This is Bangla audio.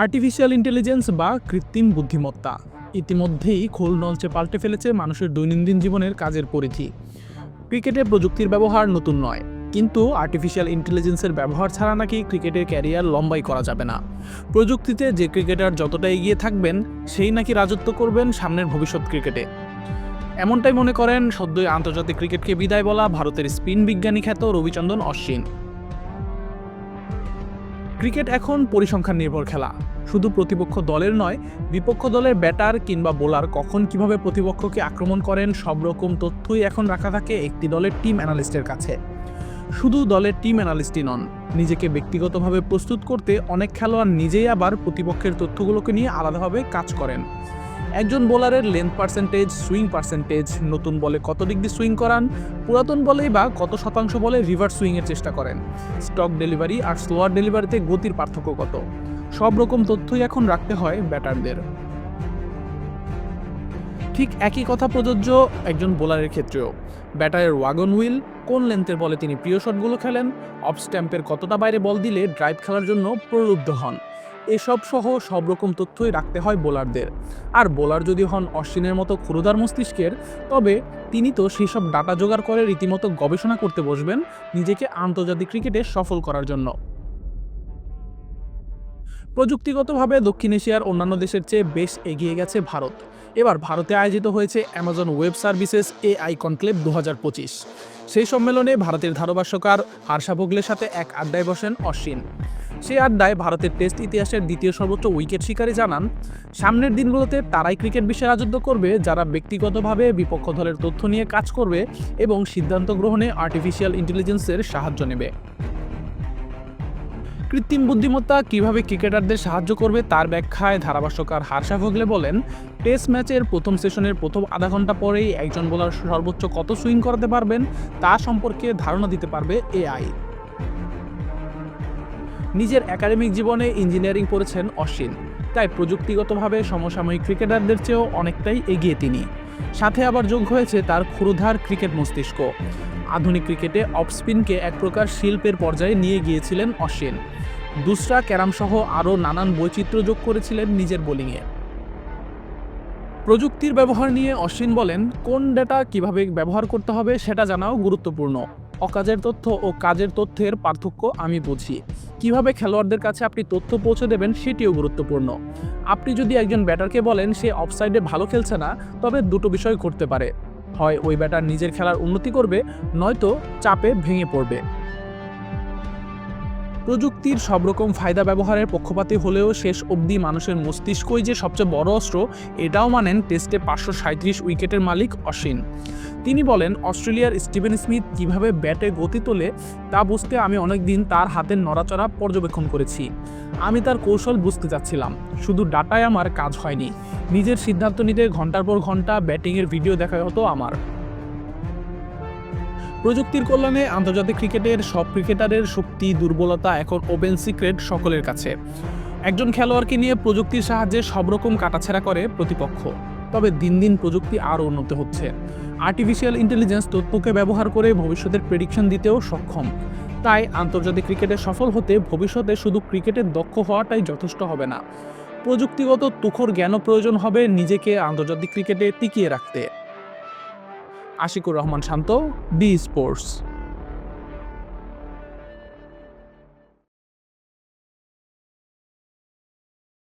আর্টিফিশিয়াল ইন্টেলিজেন্স বা কৃত্রিম বুদ্ধিমত্তা ইতিমধ্যেই খোল নলচে পাল্টে ফেলেছে মানুষের দৈনন্দিন জীবনের কাজের পরিধি। ক্রিকেটে প্রযুক্তির ব্যবহার নতুন নয়, কিন্তু আর্টিফিশিয়াল ইন্টেলিজেন্সের ব্যবহার ছাড়া নাকি ক্রিকেটের ক্যারিয়ার লম্বাই করা যাবে না। প্রযুক্তিতে যে ক্রিকেটার যতটা এগিয়ে থাকবেন, সেই নাকি রাজত্ব করবেন সামনের ভবিষ্যৎ ক্রিকেটে। এমনটাই মনে করেন সদ্যই আন্তর্জাতিক ক্রিকেটকে বিদায় বলা ভারতের স্পিন বিজ্ঞানী খ্যাত রবিচন্দ্রন অশ্বিন। ক্রিকেট এখন পরিসংখ্যান নির্ভর খেলা। শুধু প্রতিপক্ষ দলের নয়, বিপক্ষ দলের ব্যাটার কিংবা বোলার কখন কিভাবে প্রতিপক্ষকে আক্রমণ করেন, সব রকম তথ্যই এখন রাখা থাকে একটি দলের টিম অ্যানালিস্টের কাছে। শুধু দলের টিম অ্যানালিস্টই নন, নিজেকে ব্যক্তিগতভাবে প্রস্তুত করতে অনেক খেলোয়াড় নিজেই আবার প্রতিপক্ষের তথ্যগুলোকে নিয়ে আলাদাভাবে কাজ করেন। একজন বোলারের লেন্থ পার্সেন্টেজ, সুইং পার্সেন্টেজ, নতুন বলে কত ডিগ্রি সুইং করান, পুরাতন বলেই বা কত শতাংশ বলে রিভার্স সুইংয়ের চেষ্টা করেন, স্টক ডেলিভারি আর স্লোয়ার ডেলিভারিতে গতির পার্থক্য কত, সব রকম তথ্যই এখন রাখতে হয় ব্যাটারদের। ঠিক একই কথা প্রযোজ্য একজন বোলারের ক্ষেত্রেও। ব্যাটারের ওয়াগন হুইল, কোন লেন্থের বলে তিনি প্রিয় শটগুলো খেলেন, অফ স্ট্যাম্পের কতটা বাইরে বল দিলে ড্রাইভ খেলার জন্য প্রলুব্ধ হন, এসব সহ সব রকম তথ্যই রাখতে হয় বোলারদের। আর বোলার যদি হন অশ্বিনের মতো ক্ষুরোদার মস্তিষ্কের, তবে তিনি তো সেই সব ডাটা জোগাড় করে রীতিমতো গবেষণা করতে বসবেন নিজেকে আন্তর্জাতিক ক্রিকেটে সফল করার জন্য। প্রযুক্তিগতভাবে দক্ষিণ এশিয়ার অন্যান্য দেশের চেয়ে বেশ এগিয়ে গেছে ভারত। এবার ভারতে আয়োজিত হয়েছে Amazon web services AI conclave 2025। সেই সম্মেলনে ভারতের ধারাভাষ্যকার হার্ষা ভোগলের সাথে এক আড্ডায় বসেন অশ্বিন। সেই আড্ডায় ভারতের টেস্ট ইতিহাসের দ্বিতীয় সর্বোচ্চ উইকেট শিকারী জানান, সামনের দিনগুলোতে তারাই ক্রিকেট বিশ্বে রাজত্ব করবে যারা ব্যক্তিগতভাবে বিপক্ষ দলের তথ্য নিয়ে কাজ করবে এবং সিদ্ধান্ত গ্রহণে আর্টিফিশিয়াল ইন্টেলিজেন্সের সাহায্য নেবে। কৃত্রিম বুদ্ধিমত্তা কিভাবে ক্রিকেটারদের সাহায্য করবে তার ব্যাখ্যায় ধারাভাষ্যকার হার্ষা ভোগলে বলেন, টেস্ট ম্যাচের প্রথম সেশনের প্রথম আধা ঘন্টা পরেই একজন বোলার সর্বোচ্চ কত সুইং করাতে পারবেন তা সম্পর্কে ধারণা দিতে পারবে এআই। নিজের একাডেমিক জীবনে ইঞ্জিনিয়ারিং পড়েছেন অশ্বিন, তাই প্রযুক্তিগতভাবে সমসাময়িক ক্রিকেটারদের চেয়েও অনেকটাই এগিয়ে তিনি। সাথে আবার যোগ হয়েছে তার ক্ষুরধার ক্রিকেট মস্তিষ্ক। আধুনিক ক্রিকেটে অফ স্পিনকে এক প্রকার শিল্পের পর্যায়ে নিয়ে গিয়েছিলেন অশ্বিন। দুসরা, ক্যারাম সহ আরও নানান বৈচিত্র্য যোগ করেছিলেন নিজের বোলিংয়ে। প্রযুক্তির ব্যবহার নিয়ে অশ্বিন বলেন, কোন ডেটা কিভাবে ব্যবহার করতে হবে সেটা জানাও গুরুত্বপূর্ণ। অকাজের তথ্য ও কাজের তথ্যের পার্থক্য আমি বুঝি। কিভাবে খেলোয়াড়দের কাছে আপনি তথ্য পৌঁছে দেবেন সেটিও গুরুত্বপূর্ণ। আপনি যদি একজন ব্যাটারকে বলেন সে অফসাইডে ভালো খেলছে না, তবে দুটো বিষয় ঘটতে পারে, হয় ওই ব্যাটার নিজের খেলার উন্নতি করবে, নয়তো চাপে ভেঙে পড়বে। প্রযুক্তির সব রকম ফায়দা ব্যবহারের পক্ষপাতী হলেও শেষ অবধি মানুষের মস্তিষ্কই যে সবচেয়ে বড় অস্ত্র, এটাও মানেন টেস্টে 537 উইকেটের মালিক অশ্বিন। তিনি বলেন, অস্ট্রেলিয়ার স্টিভেন স্মিথ কিভাবে ব্যাটে গতি তোলে তা বুঝতে আমি অনেকদিন তার হাতের নড়াচড়া পর্যবেক্ষণ করেছি। আমি তার কৌশল বুঝতে চাচ্ছিলাম, শুধু ডাটায় আমার কাজ হয়নি, নিজের সিদ্ধান্ত নিতে ঘন্টার পর ঘন্টা ব্যাটিংয়ের ভিডিও দেখা হতো আমার। প্রযুক্তির কল্যাণে আন্তর্জাতিক ক্রিকেটের সব ক্রিকেটারের শক্তি দুর্বলতা এখন ওপেন সিক্রেট সকলের কাছে। একজন খেলোয়াড়কে নিয়ে প্রযুক্তির সাহায্যে সব রকম কাটাছেঁড়া করে প্রতিপক্ষ। তবে দিন দিন প্রযুক্তি আরও উন্নত হচ্ছে। আর্টিফিশিয়াল ইন্টেলিজেন্স তথ্যকে ব্যবহার করে ভবিষ্যতের প্রেডিকশন দিতেও সক্ষম। তাই আন্তর্জাতিক ক্রিকেটে সফল হতে ভবিষ্যতে শুধু ক্রিকেটের দক্ষ হওয়াটাই যথেষ্ট হবে না, প্রযুক্তিগত তুখর জ্ঞানও প্রয়োজন হবে নিজেকে আন্তর্জাতিক ক্রিকেটে টিকিয়ে রাখতে। আশিকুর রহমান শান্ত, বি স্পোর্টস।